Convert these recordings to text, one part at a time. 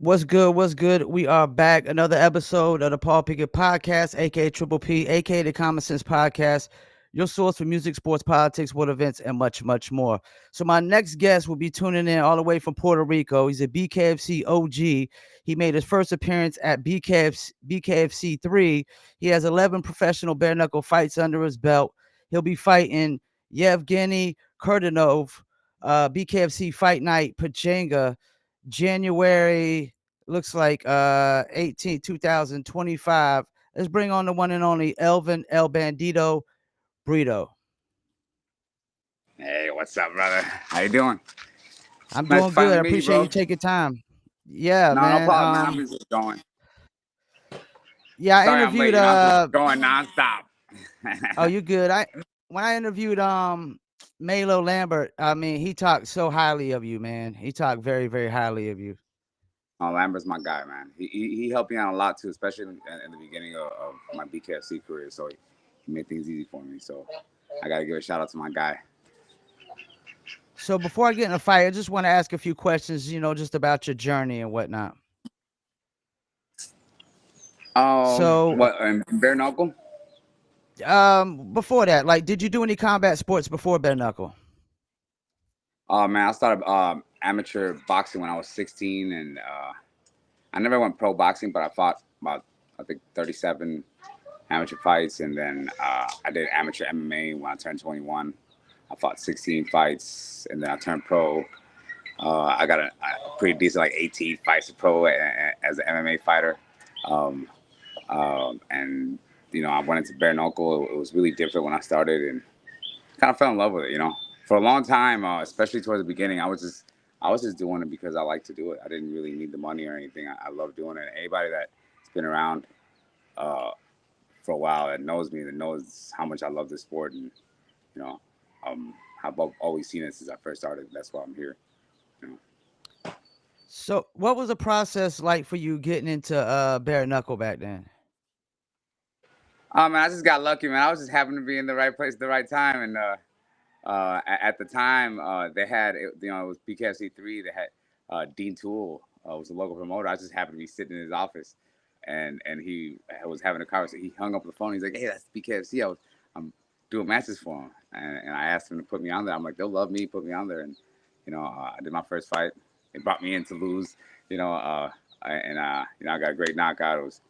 What's good? What's good? We are back. Another episode of the Paul Pickett Podcast, aka Triple P, aka the Common Sense Podcast, your source for music, sports, politics, world events, and much, much more. So, my next guest will be tuning in all the way from Puerto Rico. He's a BKFC OG. He made his first appearance at BKFC 3. He has 11 professional bare knuckle fights under his belt. He'll be fighting Yevgeny Kurdanov, BKFC Fight Night Pechanga, January looks like 18 2025. Let's bring on the one and only Elvin El Bandito Brito. Hey, what's up, brother? How you doing? I'm Nice doing to good. I finally meet you, appreciate bro. you taking time. Yeah, No man. problem, man. I'm just going. Yeah, I Sorry, I'm late. interviewed I'm just going nonstop. oh, you good. I when I interviewed Melo Lambert, I mean, he talked so highly of you, man. He talked very, very highly of you. Lambert's my guy, man. He helped me out a lot too, especially in the beginning of my BKFC career. So he made things easy for me. So I gotta give a shout out to my guy. So before I get in a fight, I just want to ask a few questions, just about your journey and whatnot. So What? Bare knuckle? before that, like, did you do any combat sports before bare knuckle? Oh man, I started amateur boxing when I was 16, and I never went pro boxing, but I fought about I think 37 amateur fights, and then I did amateur MMA when I turned 21. I fought 16 fights, and then I turned pro. I got a pretty decent, like 18 fights to pro as an MMA fighter, um, and I went into bare knuckle. It was really different when I started, and kind of fell in love with it. For a long time, especially towards the beginning, I was just doing it because I like to do it. I didn't really need the money or anything. I love doing it. Anybody that's been around uh, for a while that knows me, that knows how much I love this sport, and you know, I've always seen it since I first started. That's why I'm here. You know. So what was the process like for you getting into bare knuckle back then? Man, I just got lucky, man. I was just happened to be in the right place at the right time, and at the time they had it was BKFC 3. They had Dean Toole was a local promoter. I just happened to be sitting in his office, and he was having a conversation. He hung up the phone. He's like, "Hey, that's BKFC. I'm doing matches for him," and I asked him to put me on there. I'm like, "They'll love me. Put me on there." And I did my first fight. They brought me in to lose. I got a great knockout. It was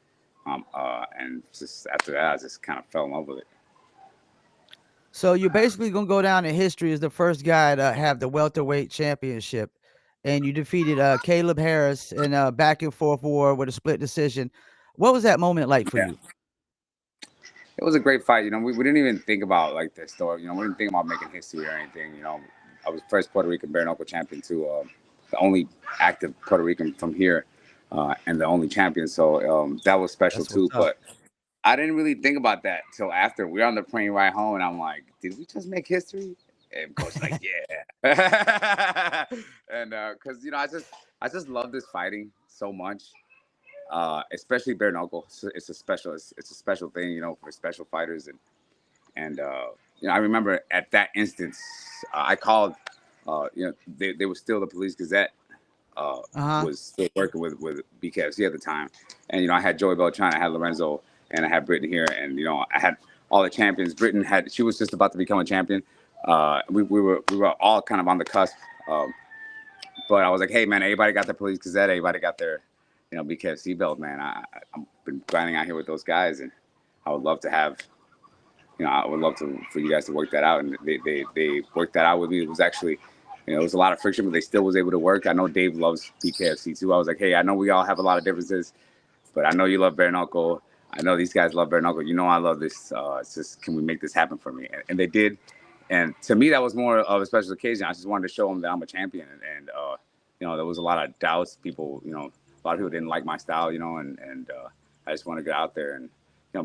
and just after that, I just kind of fell in love with it. So you're basically gonna go down in history as the first guy to have the welterweight championship, and you defeated Caleb Harris in a back and forth war with a split decision. What was that moment like for Yeah. you? It was a great fight. We didn't even think about like the story. We didn't think about making history or anything. I was first Puerto Rican bare knuckle champion too, the only active Puerto Rican from here, and the only champion. So that was special That's what's too. up. But I didn't really think about that till after we were on the plane ride home, and I'm like, did we just make history? And coach like, yeah, and because I just love this fighting so much, especially bare knuckle. It's a special thing, for special fighters, and I remember at that instance, I called. They were still the Police Gazette. Uh-huh. Was still working with BKFC at the time, and I had Joey Beltran, I had Lorenzo, and I had Britain here, and I had all the champions. Britain she was just about to become a champion. We were all kind of on the cusp. But I was like, hey man, everybody got their Police Gazette, everybody got their BKFC belt, man. I've been grinding out here with those guys, and I would love to have. I would love for you guys to work that out, and they worked that out with me. It was actually, it was a lot of friction, but they still was able to work. I know Dave loves BKFC too. I was like, hey, I know we all have a lot of differences, but I know you love bare knuckle. I know these guys love bare knuckle. I love this. It's just, can we make this happen for me? And they did. And to me, that was more of a special occasion. I just wanted to show them that I'm a champion. And there was a lot of doubts. People, a lot of people didn't like my style, and I just want to get out there. And,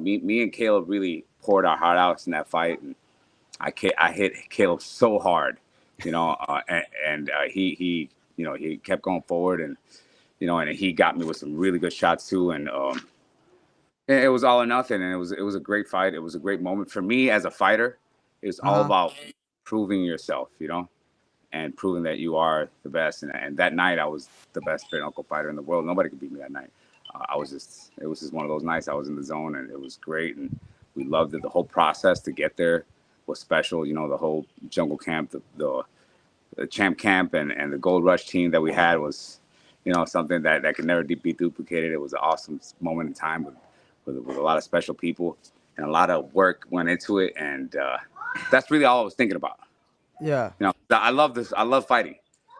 me and Caleb really poured our heart out in that fight. And I hit Caleb so hard, he kept going forward, and he got me with some really good shots too. And it was all or nothing, and it was a great fight. It was a great moment for me as a fighter. It's all Uh-huh. about proving yourself, and proving that you are the best. And that night, I was the best bare knuckle fighter in the world. Nobody could beat me that night. It was just one of those nights. I was in the zone, and it was great. And we loved it. The whole process to get there was special. You know, the whole jungle camp, the champ camp, and the gold rush team that we had was, you know, something that could never be duplicated. It was an awesome moment in time with a lot of special people, and a lot of work went into it. And that's really all I was thinking about. Yeah. You know, I love this. I love fighting.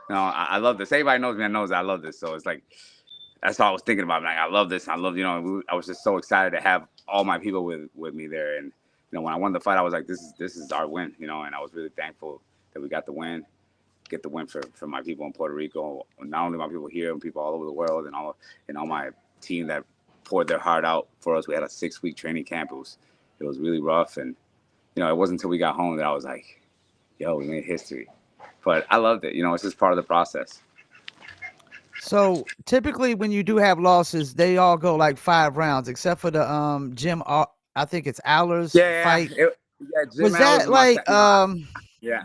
You know, I love this. Everybody knows me. I knows I love this. So it's like that's all I was thinking about. Like, I love this. I love, you know, I was just so excited to have all my people with me there. And you know, when I won the fight, I was like, this is our win. You know, and I was really thankful that we got the win. Get the win for my people in Puerto Rico. Not only my people here, and people all over the world, and all my team that poured their heart out for us. We had a 6-week training camp. It was really rough, and you know, it wasn't until we got home that I was like, yo, we made history. But I loved it. You know, it's just part of the process. So typically when you do have losses, they all go like 5 rounds, except for the I think it's Aller's Yeah, fight. yeah. Jim Was Allen's that was my like second. No, yeah.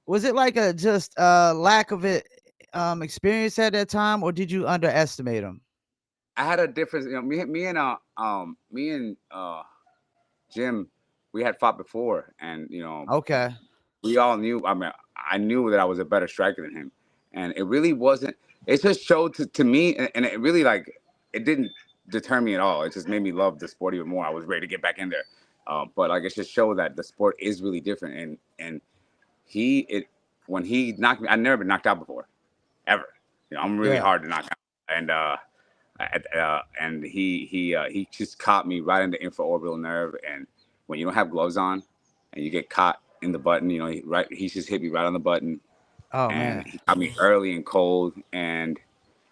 was it like a just lack of it experience at that time, or did you underestimate him? I had a difference. You know, me and Jim, we had fought before, and you know, Okay. we all knew. I mean, I knew that I was a better striker than him, and it really wasn't. It just showed to me, and it really like it didn't deter me at all. It just made me love the sport even more. I was ready to get back in there, but like it just showed that the sport is really different. And he it when he knocked me, I'd never been knocked out before, ever. You know, I'm really Yeah. hard to knock out, and he just caught me right in the infraorbital nerve. And when you don't have gloves on, and you get caught in the button, you know, he just hit me right on the button, Oh and man. he got me early and cold, and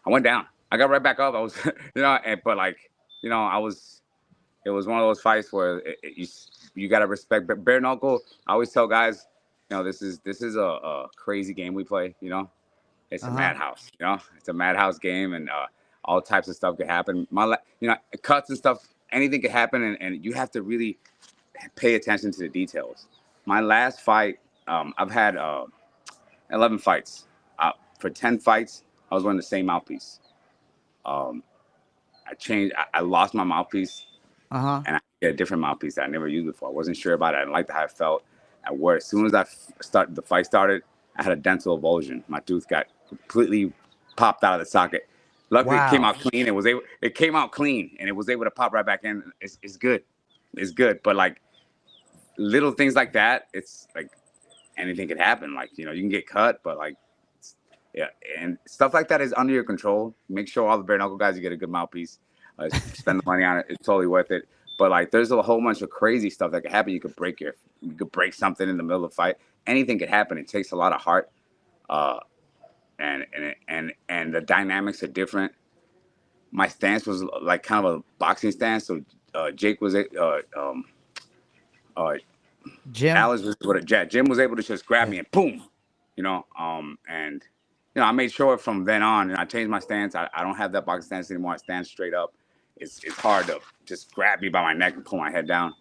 I went down. I got right back up. I was, you know, but like, you know, I was. It was one of those fights where you got to respect. But bare knuckle, I always tell guys, you know, this is a crazy game we play. You know, it's a Uh-huh. madhouse. You know, it's a madhouse game, and all types of stuff could happen. You know, cuts and stuff. Anything could happen, and you have to really pay attention to the details. My last fight, I've had 11 fights. For 10 fights, I was wearing the same mouthpiece. Um, I changed. I lost my mouthpiece, Uh-huh. and I get a different mouthpiece that I never used before. I wasn't sure about it. I didn't like how it felt. I wore it. As soon as the fight started, I had a dental avulsion. My tooth got completely popped out of the socket. Luckily, it came Wow. out clean. It came out clean, and it was able to pop right back in. It's good. It's good. But like little things like that, it's like anything could happen. Like, you know, you can get cut, but like, yeah, and stuff like that is under your control. Make sure all the bare knuckle guys, you get a good mouthpiece. Spend the money on it; it's totally worth it. But like, there's a whole bunch of crazy stuff that could happen. You could break something in the middle of the fight. Anything could happen. It takes a lot of heart, uh, and the dynamics are different. My stance was like kind of a boxing stance. So Jake was uh, Jim. Alice was able to jet. Jim was able to just grab Yeah. me and boom, you know. And you know, I made sure from then on, and I changed my stance. I don't have that boxing stance anymore. I stand straight up. It's hard to just grab me by my neck and pull my head down.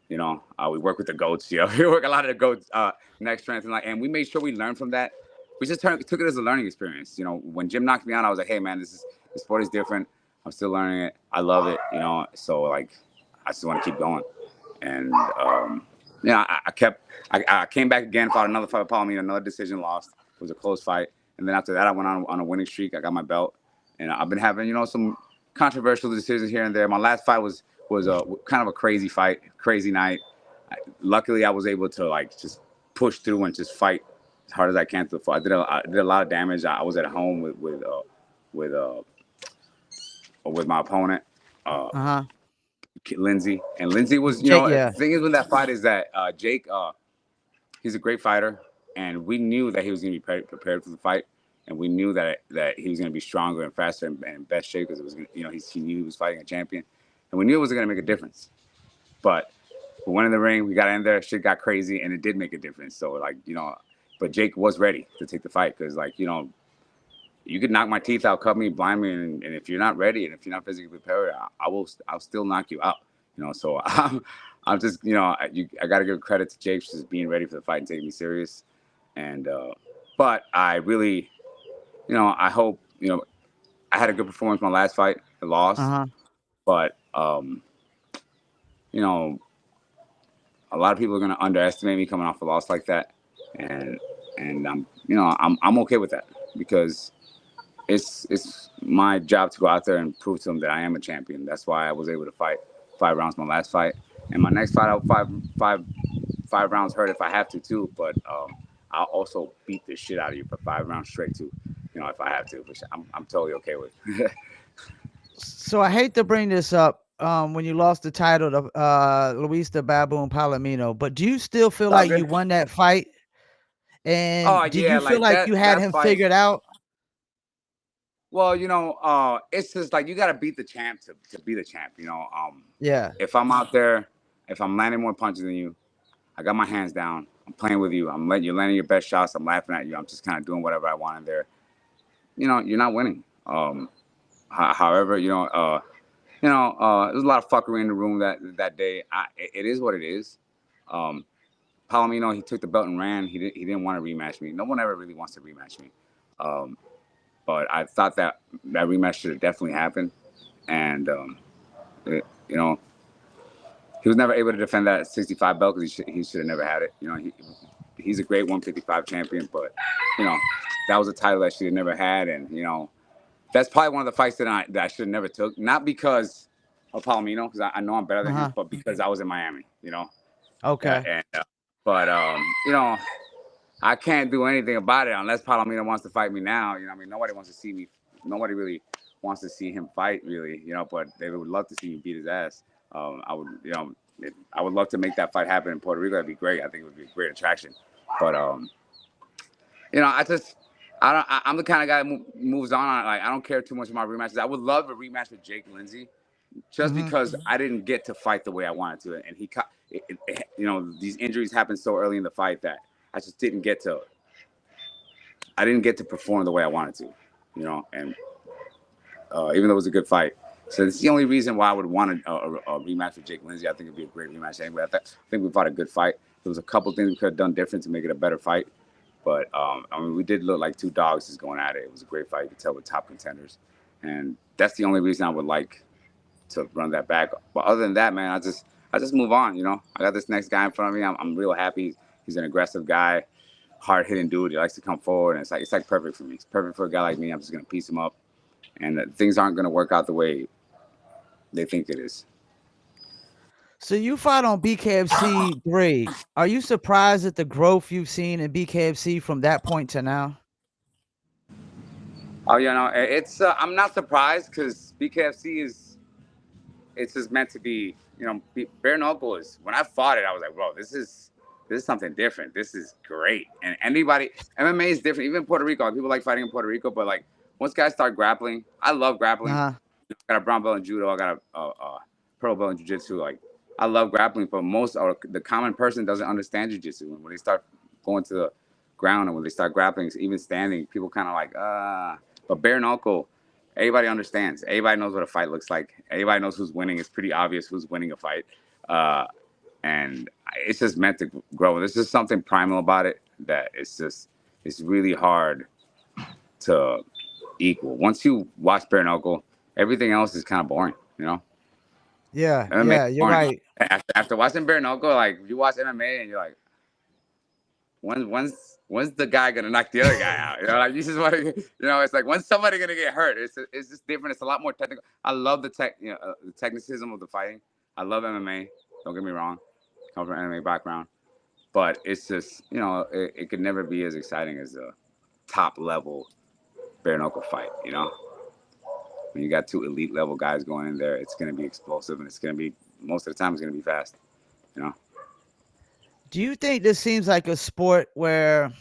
You know, we work with the goats. You know, we work a lot of the goats neck strength and we made sure we learned from that. We just took it as a learning experience. You know, when Jim knocked me out, I was like, hey man, this sport is different. I'm still learning it. I love it. You know, so like, I just want to keep going. And yeah, I came back again, fought another fight with Palomino, another decision lost. It was a close fight. And then after that, I went on a winning streak. I got my belt. And I've been having, you know, some controversial decisions here and there. My last fight was a kind of a crazy fight, crazy night. Luckily, I was able to like just push through and just fight as hard as I can through the fight. I did a lot of damage. I was at home with uh, with my opponent. Uh, Uh-huh. Lindsay. And Lindsay was, you Jake, know, yeah. the thing is with that fight is that Jake, he's a great fighter, and we knew that he was going to be prepared for the fight, and we knew that he was going to be stronger and faster and in best shape because it was, you know, he knew he was fighting a champion, and we knew it was going to make a difference. But we went in the ring, we got in there, shit got crazy, and it did make a difference. So like, you know, but Jake was ready to take the fight because like, you know, you could knock my teeth out, cut me, blind me, and if you're not ready and if you're not physically prepared, I'll still knock you out. You know, so I'm just, you know, I got to give credit to Jake for just being ready for the fight and taking me serious, and But I really, I hope, I had a good performance my last fight. I lost, Uh-huh. but you know, a lot of people are gonna underestimate me coming off a loss like that, and I'm okay with that because it's my job to go out there and prove to them that I am a champion. That's why I was able to fight 5 rounds my last fight, and my next fight I'll five rounds hurt if I have to too. But I'll also beat the shit out of you for 5 rounds straight too. If I have to, which I'm totally okay with. So I hate to bring this up when you lost the title to Luis the Baboon Palomino, but do you still feel It's all like you good. won that fight? Oh And did yeah, you feel like like that you had that him fight. figured out? Well, it's just like you got to beat the champ to be the champ. Yeah. If I'm out there, if I'm landing more punches than you, I got my hands down. I'm playing with you. I'm letting you landing your best shots. I'm laughing at you. I'm just kind of doing whatever I want in there. You're not winning. However, there's a lot of fuckery in the room that day. It is what it is. Um, Palomino, he took the belt and ran. He didn't want to rematch me. No one ever really wants to rematch me. Um, but I thought that rematch should have definitely happened. And it, you know, he was never able to defend that 65 belt because he should have never had it. He's a great 155 champion, but you know, that was a title that she had never had, and that's probably one of the fights that I should have never took. Not because of Palomino, because I know I'm better than him, Uh-huh. but because I was in Miami. Yeah, Okay. and but I can't do anything about it unless Palomino wants to fight me now. I mean, nobody wants to see me. Nobody really wants to see him fight, really. But they would love to see me beat his ass. I would, I would love to make that fight happen in Puerto Rico. That'd be great. I think it would be a great attraction. But I just, I don't. I'm the kind of guy that moves on. Like I don't care too much about rematches. I would love a rematch with Jake Lindsay, just Mhm. because I didn't get to fight the way I wanted to, and these injuries happened so early in the fight that I just didn't get to. I didn't get to perform the way I wanted to, and even though it was a good fight. So it's the only reason why I would want a rematch with Jake Lindsay. I think it'd be a great rematch anyway. I think we fought a good fight. There was a couple things we could have done different to make it a better fight. But I mean, we did look like two dogs just going at it. It was a great fight. You could tell with top contenders, and that's the only reason I would like to run that back. But other than that, man, I just move on. I got this next guy in front of me. I'm real happy. He's an aggressive guy, hard hitting dude. He likes to come forward, and it's like perfect for me. It's perfect for a guy like me. I'm just gonna piece him up, and things aren't gonna work out the way they think it is. So you fought on BKFC 3. Are you surprised at the growth you've seen in BKFC from that point to now? Oh, it's I'm not surprised because BKFC is it's just meant to be. Bare knuckle is when I fought it, I was like, bro, this is something different. This is great. And anybody MMA is different. Even in Puerto Rico, people like fighting in Puerto Rico, but like once guys start grappling, I love grappling. Uh-huh. I got a brown belt in judo. I got a purple belt in jiu-jitsu. Like I love grappling, but most or the common person doesn't understand jiu-jitsu. When they start going to the ground and when they start grappling, even standing, people kind of like But bare knuckle, everybody understands. Everybody knows what a fight looks like. Everybody knows who's winning. It's pretty obvious who's winning a fight, and it's just meant to grow. There's just something primal about it that it's really hard to equal. Once you watch bare knuckle, everything else is kind of boring. Yeah, MMA is yeah, you're boring. right. After watching bare knuckle, like you watch MMA and you're like, when's the guy gonna knock the other guy out? Like you just want to, it's like when's somebody gonna get hurt? It's just different. It's a lot more technical. I love the technicism of the fighting. I love MMA. Don't get me wrong. Come from an MMA background, but it's just it could never be as exciting as a top level bare knuckle fight. When you got two elite level guys going in there, it's gonna be explosive and it's gonna be most of the time it's gonna be fast. You know. Do you think this seems like a sport where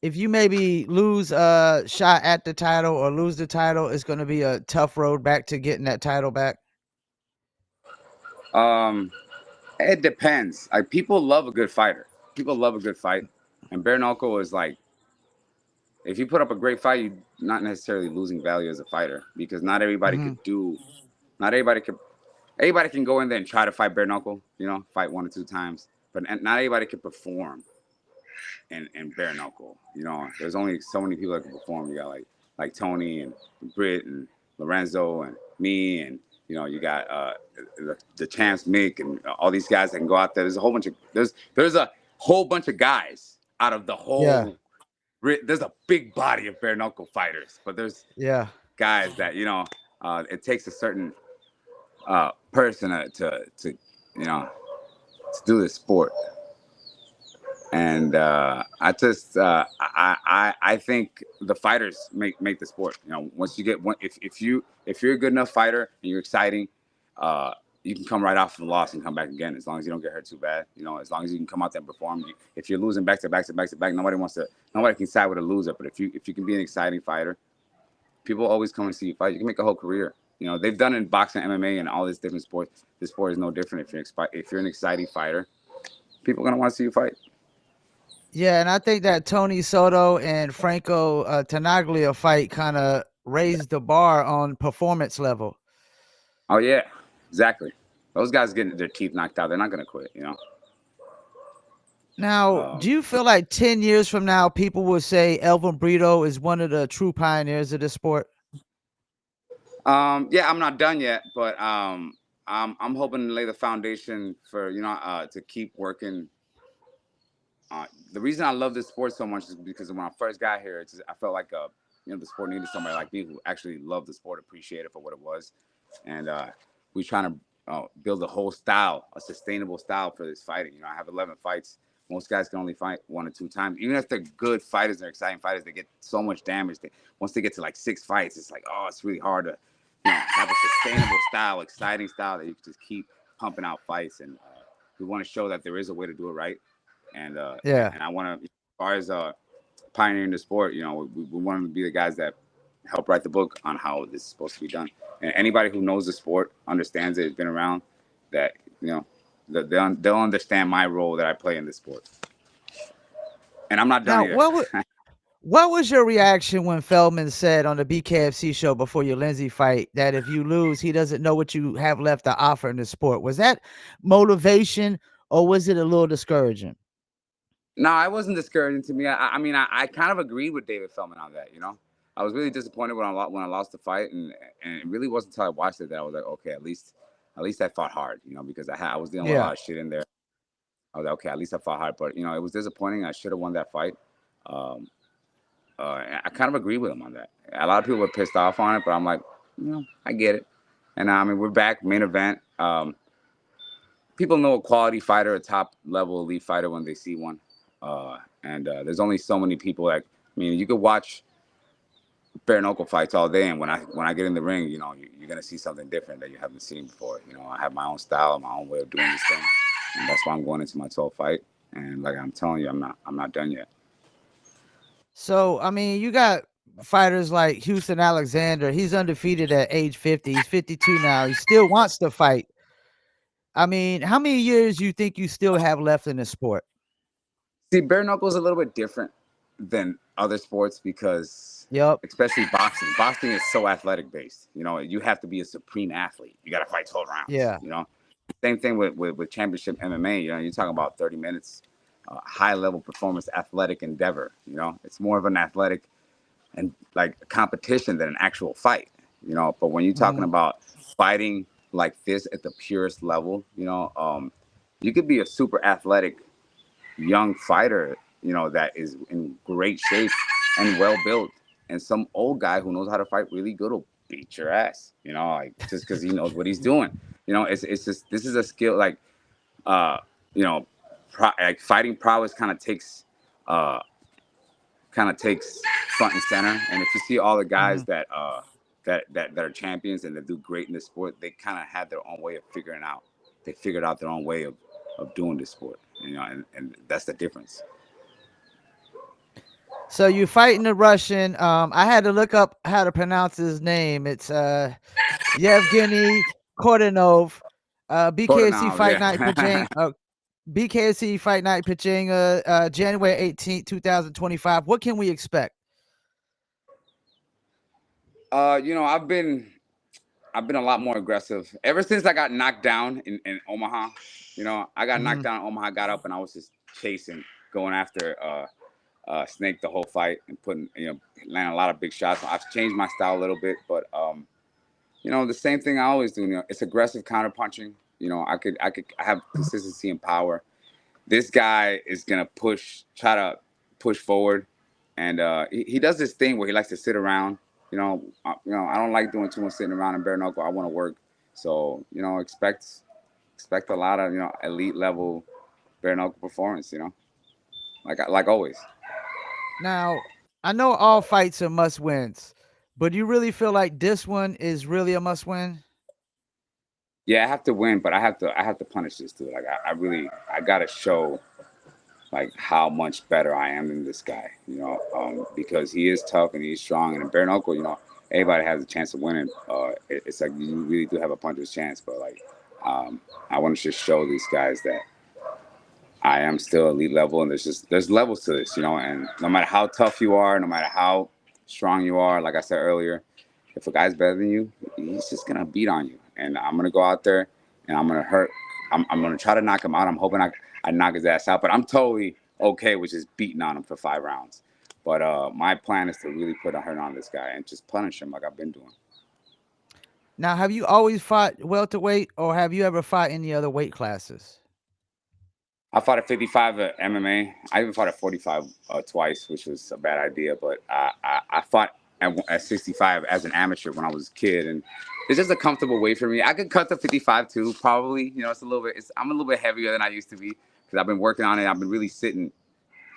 if you maybe lose a shot at the title or lose the title, it's going to be a tough road back to getting that title back? Um, it depends. Like people love a good fighter. People love a good fight, and bare knuckle is like if you put up a great fight, you're not necessarily losing value as a fighter because not everybody Mhm. could do. Not everybody could. Everybody can go in there and try to fight bare knuckle. Fight one or two times, but not everybody can perform and bare knuckle. You know, there's only so many people that can perform. You got like Tony and Britt and Lorenzo and me, and you know, you got the Chance Mick and all these guys that can go out there. There's a whole bunch of guys out of the Yeah. whole. There's a big body of bare knuckle fighters, but there's Yeah. guys that it takes a certain person to you know to do this sport. And I think the fighters make the sport. You know, once you get one, if you're a good enough fighter and you're exciting, uh, you can come right off of the loss and come back again as long as you don't get hurt too bad. You know, as long as you can come out there and perform. If you're losing back to back to back to back, nobody can side with a loser. But if you can be an exciting fighter, people always come and see you fight. You can make a whole career. You know, they've done it in boxing, MMA, and all these different sports. This sport is no different. If you're an exciting fighter, people are gonna want to see you fight. Yeah, and I think that Tony Soto and Franco Tanaglia fight kind of raised the bar on performance level. Oh yeah, exactly. Those guys getting their teeth knocked out, they're not gonna quit. You know. Now, do you feel like 10 years from now, people will say Elvin Brito is one of the true pioneers of this sport? Yeah, I'm not done yet, but I'm hoping to lay the foundation for to keep working. The reason I love this sport so much is because when I first got here, I felt like the sport needed somebody like me who actually loved the sport, appreciated it for what it was, and we're trying to build a whole style, a sustainable style for this fighting. You know, I have 11 fights. Most guys can only fight 1 or 2 times. Even if they're good fighters, they're exciting fighters, they get so much damage. Once they get to like 6 fights, it's like, oh, it's really hard to have a sustainable style, exciting style that you can just keep pumping out fights. And we want to show that there is a way to do it right. And Yeah. I want to, as far as pioneering the sport, we want to be the guys that help write the book on how this is supposed to be done. And anybody who knows the sport, understands it, has been around, that they'll understand my role that I play in this sport. And I'm not done Now, either. what was your reaction when Feldman said on the BKFC show before your Lindsay fight that if you lose, he doesn't know what you have left to offer in the sport? Was that motivation or was it a little discouraging? No, it wasn't discouraging to me. I mean, I kind of agreed with David Feldman on that. I was really disappointed when I lost the fight, and it really wasn't until I watched it that I was like, okay, at least I fought hard. Because I was dealing with a Yeah. lot of shit in there. I was like, okay, at least I fought hard, but it was disappointing. I should have won that fight. Um, I kind of agree with him on that. A lot of people were pissed off on it, but I'm like, I get it. And I mean, we're back, main event. People know a quality fighter, a top level elite fighter when they see one. And there's only so many people that, I mean, you could watch bare knuckle fights all day, and when I get in the ring, you're gonna see something different that you haven't seen before. I have my own style, my own way of doing this thing, and that's why I'm going into my 12th fight. And like I'm telling you, I'm not done yet. So, I mean, you got fighters like Houston Alexander. He's undefeated at age 50. He's 52 now. He still wants to fight. I mean, how many years you think you still have left in the sport? See, bare knuckle is a little bit different than other sports because, Yep. especially boxing. Boxing is so athletic based. You have to be a supreme athlete. You got to fight 12 rounds. Yeah. Same thing with championship MMA. You're talking about 30 minutes, high level performance, athletic endeavor. It's more of an athletic and like competition than an actual fight. But when you're talking Mhm. about fighting like this at the purest level, you could be a super athletic young fighter, that is in great shape and well built, and some old guy who knows how to fight really good will beat your ass, like just because he knows what he's doing. It's just this is a skill like uh you know like fighting prowess uh kind of takes front and center. And if you see all the guys Mhm. that are champions and that do great in the sport, they kind of had their own way of they figured out their own way of doing this sport, and that's the difference. So you fighting the Russian. I had to look up how to pronounce his name. It's Yevgeny Kordanov. BKFC Portonov, Fight Night yeah. Pechanga. BKFC Fight Night Pechanga, January 18th, 2025. What can we expect? I've been a lot more aggressive ever since I got knocked down in Omaha. I got knocked Mhm. down in Omaha, got up, and I was just chasing. going after Snake the whole fight and putting, landing a lot of big shots. I've changed my style a little bit, but the same thing I always do. It's aggressive counter punching. I have consistency and power. This guy is gonna try to push forward, and he does this thing where he likes to sit around. I don't like doing too much sitting around in bare knuckle. I want to work, so expect a lot of elite level bare knuckle performance. Like always. Now, I know all fights are must wins, but you really feel like this one is really a must win? Yeah, I have to win, but I have to punish this dude. Like I gotta show like how much better I am than this guy. Because he is tough and he's strong, and in bare knuckle, everybody has a chance of winning. It's like you really do have a puncher's chance, but like I want to just show these guys that I am still elite level, and there's levels to this, and no matter how tough you are, no matter how strong you are, like I said earlier, if a guy's better than you, he's just gonna beat on you. And I'm gonna go out there and I'm gonna hurt. I'm gonna try to knock him out. I'm hoping I knock his ass out, but I'm totally okay with just beating on him for 5 rounds. But my plan is to really put a hurt on this guy and just punish him like I've been doing. Now, have you always fought welterweight, or have you ever fought any other weight classes? I fought at 55 at MMA. I even fought at 45 twice, which was a bad idea. But I fought at 65 as an amateur when I was a kid, and it's just a comfortable weight for me. I could cut to 55 too, probably. It's a little bit. I'm a little bit heavier than I used to be because I've been working on it. I've been really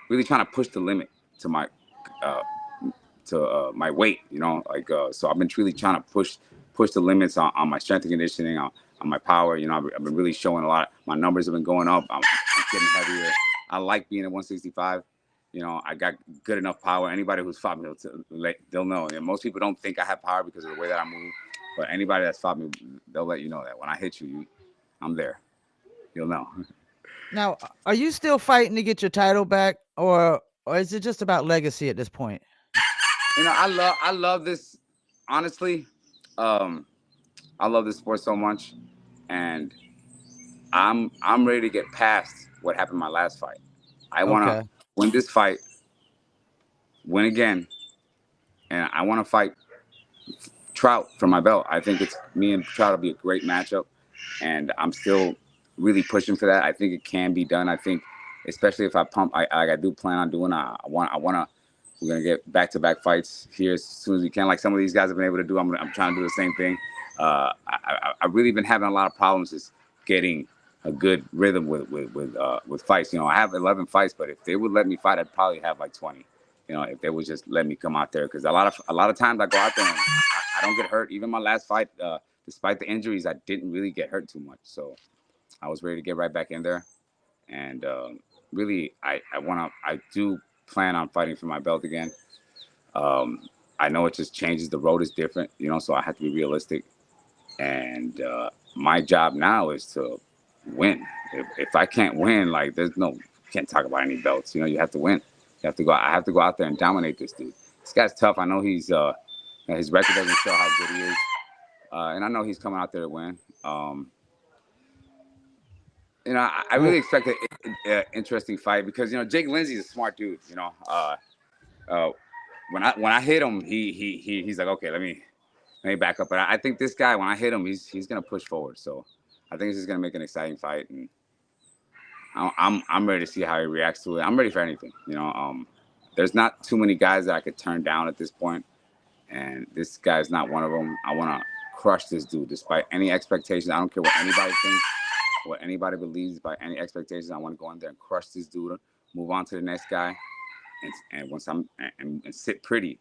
really trying to push the limit to uh, my weight. So I've been really trying to push the limits on my strength and conditioning, on my power. I've been really showing a lot. My numbers have been going up. I'm getting heavier. I like being at 165. I got good enough power. Anybody who's fought me, they'll know. And most people don't think I have power because of the way that I move. But anybody that's fought me, they'll let you know that when I hit you, I'm there. You'll know. Now, are you still fighting to get your title back, or is it just about legacy at this point? I love this. Honestly, um, I love this sport so much, and I'm ready to get past what happened in my last fight. I want Okay. to win this fight, win again, and I want to fight Trout for my belt. I think it's me and Trout will be a great matchup, and I'm still really pushing for that. I think it can be done. I think, especially if I pump, I do plan on doing. I want to. We're gonna get back-to-back fights here as soon as we can. Like some of these guys have been able to do. I'm trying to do the same thing. I've really been having a lot of problems just getting a good rhythm with fights. I have 11 fights, but if they would let me fight, I'd probably have like 20. If they would just let me come out there, because a lot of times I go out there and I don't get hurt. Even my last fight, despite the injuries, I didn't really get hurt too much. So I was ready to get right back in there, and really, I do plan on fighting for my belt again. I know it just changes. The road is different, so I have to be realistic. And my job now is to win. If I can't win, like can't talk about any belts. You have to win. You have to go. I have to go out there and dominate this dude. This guy's tough. I know his record doesn't show how good he is, and I know he's coming out there to win. I really Well, expect an interesting fight because Jake Lindsey's a smart dude. Uh, when I hit him, he's like, okay, let me back up. But I think this guy, when I hit him, he's gonna push forward. So I think this is gonna make an exciting fight, and I'm ready to see how he reacts to it. I'm ready for anything. There's not too many guys that I could turn down at this point, and this guy's not one of them. I want to crush this dude despite any expectations. I don't care what anybody thinks, what anybody believes by any expectations. I want to go in there and crush this dude, move on to the next guy, and once and sit pretty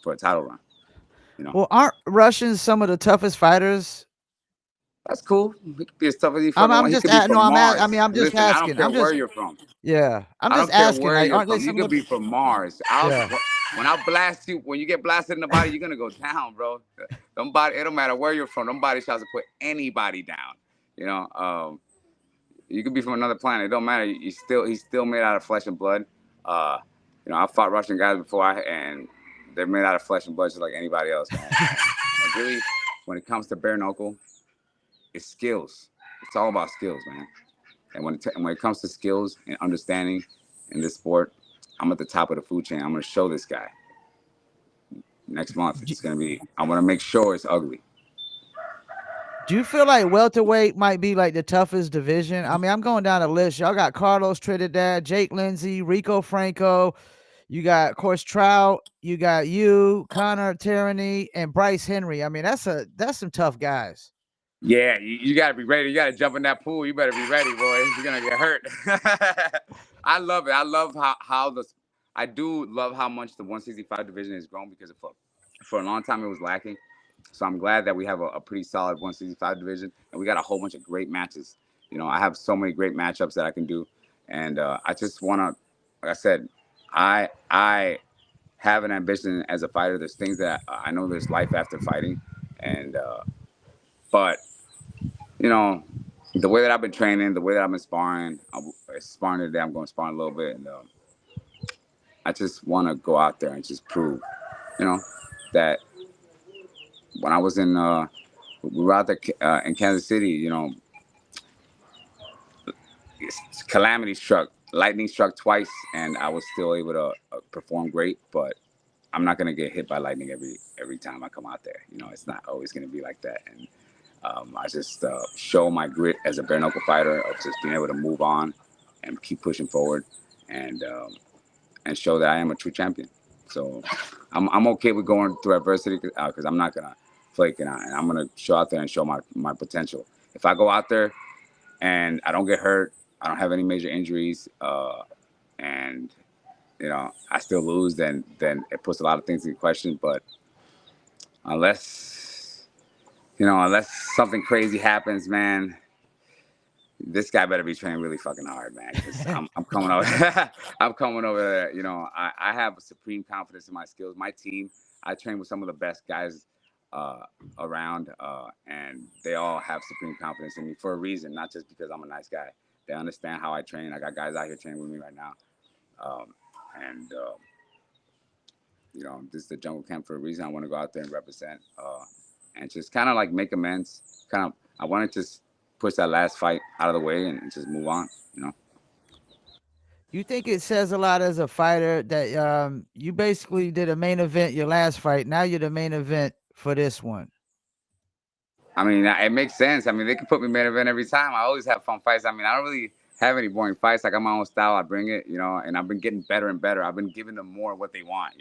for a title run. well, aren't Russians some of the toughest fighters? That's cool. He could be as tough as he I'm, fucking I'm want. He just, could be no, from I mean, Mars. I'm just Listen, I don't asking. care where you're from. Yeah, I'm I just don't care asking. where Like, you're aren't they from. You some of could the? be from Mars. Yeah. When I blast you, when you get blasted in the body, you're gonna go down, bro. It don't matter where you're from. Them body shots will put anybody down. You know, you could be from another planet. It don't matter. He's still made out of flesh and blood. Uh, I fought Russian guys before, and they're made out of flesh and blood just like anybody else, man. And really, when it comes to bare knuckle, it's skills. It's all about skills, man. And when it comes to skills and understanding in this sport. I'm at the top of the food chain. I'm going to show this guy next month. It's going to be, I'm going to make sure it's ugly. Do you feel like welterweight might be like the toughest division? I mean, I'm going down the list. Y'all got Carlos Trinidad, Jake Lindsay, Rico Franco. You got, of course, Trout. You got you, Connor Tyranny, and Bryce Henry. I mean, that's some tough guys. Yeah, you got to be ready. You got to jump in that pool. You better be ready, boy. You're going to get hurt. I love it. I love I do love how much the 165 division has grown because for a long time it was lacking. So I'm glad that we have a pretty solid 165 division, and we got a whole bunch of great matches. I have so many great matchups that I can do, and I just want to, like I said, I have an ambition as a fighter. There's things that I know there's life after fighting, and but the way that I've been training, the way that I've been sparring, I'm sparring today. I'm going to spar a little bit, and I just want to go out there and just prove, that when I was we were out there in Kansas City, calamity struck, lightning struck twice, and I was still able to perform great. But I'm not gonna get hit by lightning every time I come out there. It's not always gonna be like that. And I just show my grit as a bare knuckle fighter of just being able to move on and keep pushing forward, and show that I am a true champion. So I'm okay with going through adversity because I'm not gonna flake, and I'm gonna show out there and show my potential. If I go out there and I don't get hurt, I don't have any major injuries, and I still lose, then it puts a lot of things in question. But unless something crazy happens, man, this guy better be training really fucking hard, man. Because I'm coming over. I'm coming over there. I have supreme confidence in my skills. My team, I train with some of the best guys around, and they all have supreme confidence in me for a reason, not just because I'm a nice guy. They understand how I train. I got guys out here training with me right now, and this is the jungle camp for a reason. I want to go out there and represent, and just kind of like make amends. I want to just push that last fight out of the way and just move on. You think it says a lot as a fighter that you basically did a main event your last fight. Now you're the main event for this one. I mean, it makes sense. I mean, they can put me main event every time. I always have fun fights. I mean, I don't really have any boring fights. I got my own style. I bring it, and I've been getting better and better. I've been giving them more of what they want,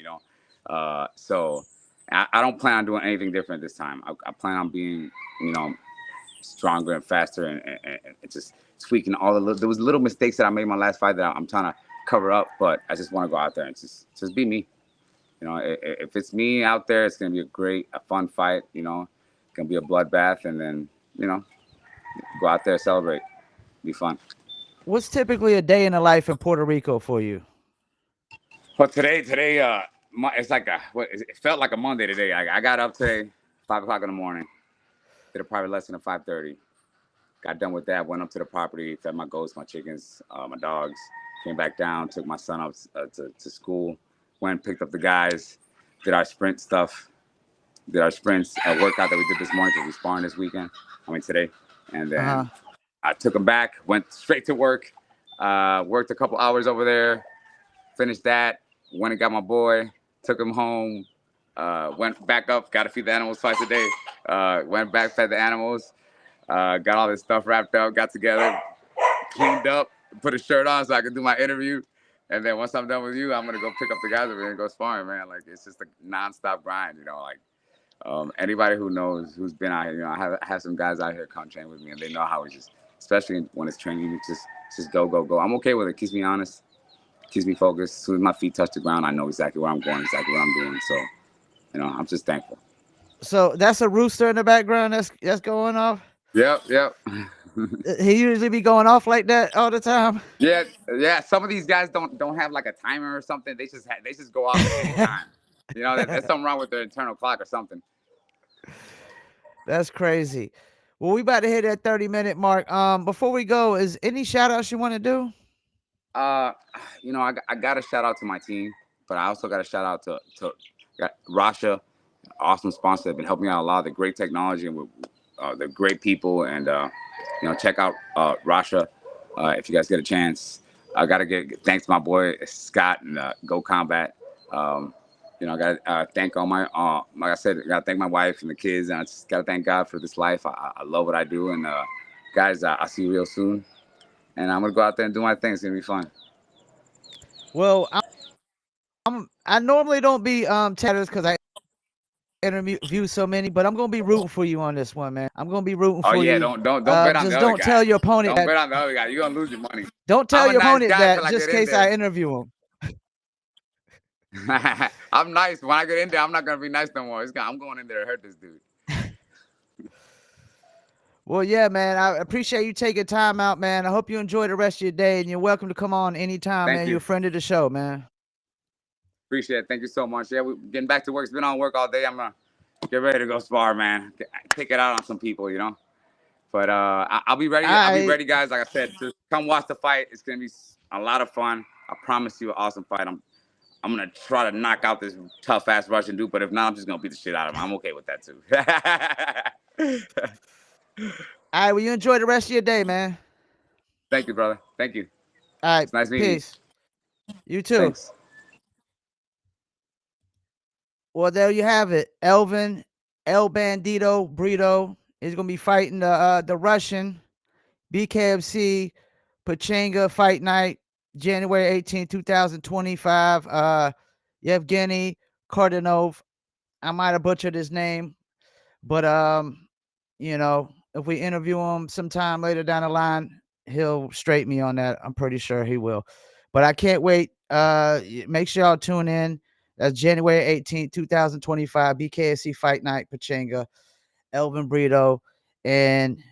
So I don't plan on doing anything different this time. I plan on being, stronger and faster and just tweaking there was little mistakes that I made in my last fight that I'm trying to cover up, but I just want to go out there and just be me. If it's me out there, it's going to be a fun fight, going to be a bloodbath, and then, go out there, celebrate, be fun. What's typically a day in the life in Puerto Rico for you? Well, today, it's like it felt like a Monday today. I got up today, 5:00 in the morning, did a private lesson at 5:30. Got done with that, went up to the property, fed my goats, my chickens, my dogs, came back down, took my son up to school, went and picked up the guys, did our sprint stuff, did our sprints, a workout that we did this morning because we sparring this weekend, today. And then I took them back, went straight to work, worked a couple hours over there, finished that, went and got my boy, took him home, went back up, got to feed the animals twice a day, went back, fed the animals, got all this stuff wrapped up, got together, cleaned up, put a shirt on so I could do my interview. And then once I'm done with you, I'm going to go pick up the guys over here and go sparring, man. Like, it's just a nonstop grind, anybody who knows, who's been out here, I have some guys out here come train with me, and they know how it's just, especially when it's training, you just go, go, go. I'm okay with it. Keeps me honest, keeps me focused. As soon as my feet touch the ground, I know exactly where I'm going, exactly what I'm doing. So, I'm just thankful. So that's a rooster in the background that's going off? Yep. He usually be going off like that all the time. Yeah. Some of these guys don't have like a timer or something. They just go off at any time. There's something wrong with their internal clock or something. That's crazy. Well, we about to hit that 30-minute mark. Before we go, is any shout outs you want to do? I got a shout out to my team, but I also got a shout out to Rasha, awesome sponsor. They've been helping me out a lot. They're great technology, and they're great people. And check out Rasha if you guys get a chance. I gotta get thanks to my boy Scott and Go Combat. Um, I gotta thank all my like I said, I gotta thank my wife and the kids, and I just gotta thank God for this life. I love what I do, and guys, I'll see you real soon. And I'm gonna go out there and do my thing. It's gonna be fun. Well, I normally don't be because I interview so many, but I'm gonna be rooting for you on this one, man. I'm gonna be rooting Oh for yeah, you. don't bet on the Just other don't tell guy. your opponent Don't that. bet on the other guy. You're gonna lose your money. Don't tell I'm a your nice opponent guy that until I just get in in case I there. interview him. I'm nice. When I get in there, I'm not gonna be nice no more. I'm going in there to hurt this dude. Well, yeah, man. I appreciate you taking time out, man. I hope you enjoy the rest of your day, and you're welcome to come on anytime, Thank man. You're you. a friend of the show, man. Appreciate it. Thank you so much. Yeah, we're getting back to work. It's been on work all day. I'm gonna get ready to go spar, man. Take it out on some people. But I'll be ready. I'll be I ready, guys. Like I said, just come watch the fight. It's gonna be a lot of fun. I promise you, an awesome fight. I'm gonna try to knock out this tough ass Russian dude, but if not, I'm just gonna beat the shit out of him. I'm okay with that too. all right. Well, you enjoy the rest of your day, man. Thank you, brother. Thank you. All right. It's nice meeting you. Peace. You too. Thanks. Well, there you have it. Elvin El Bandito Brito is gonna be fighting the Russian BKFC Pechanga Fight Night, January 18, 2025. Yevgeny Kardinov. I might have butchered his name, but if we interview him sometime later down the line, he'll straight me on that. I'm pretty sure he will. But I can't wait. Make sure y'all tune in. That's January 18th, 2025, BKFC Fight Night Pechanga, Elvin Brito, and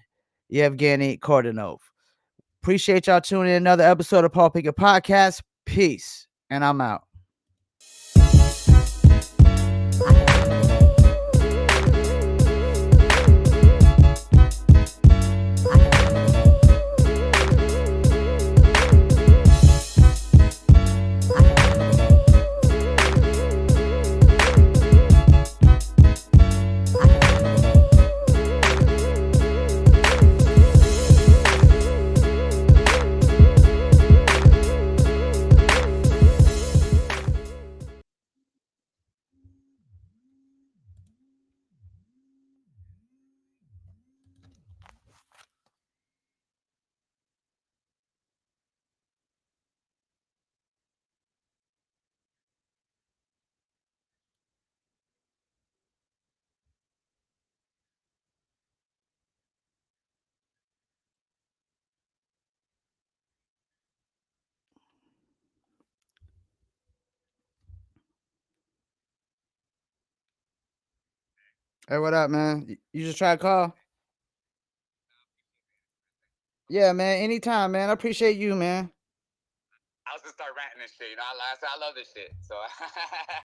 Yevgeny Kordonov. Appreciate y'all tuning in. Another episode of Paul Pickett Podcast. Peace. And I'm out. Hey, what up, man? You just try to call? Yeah, man. Anytime, man. I appreciate you, man. I was gonna start ranting and shit. I love this shit. So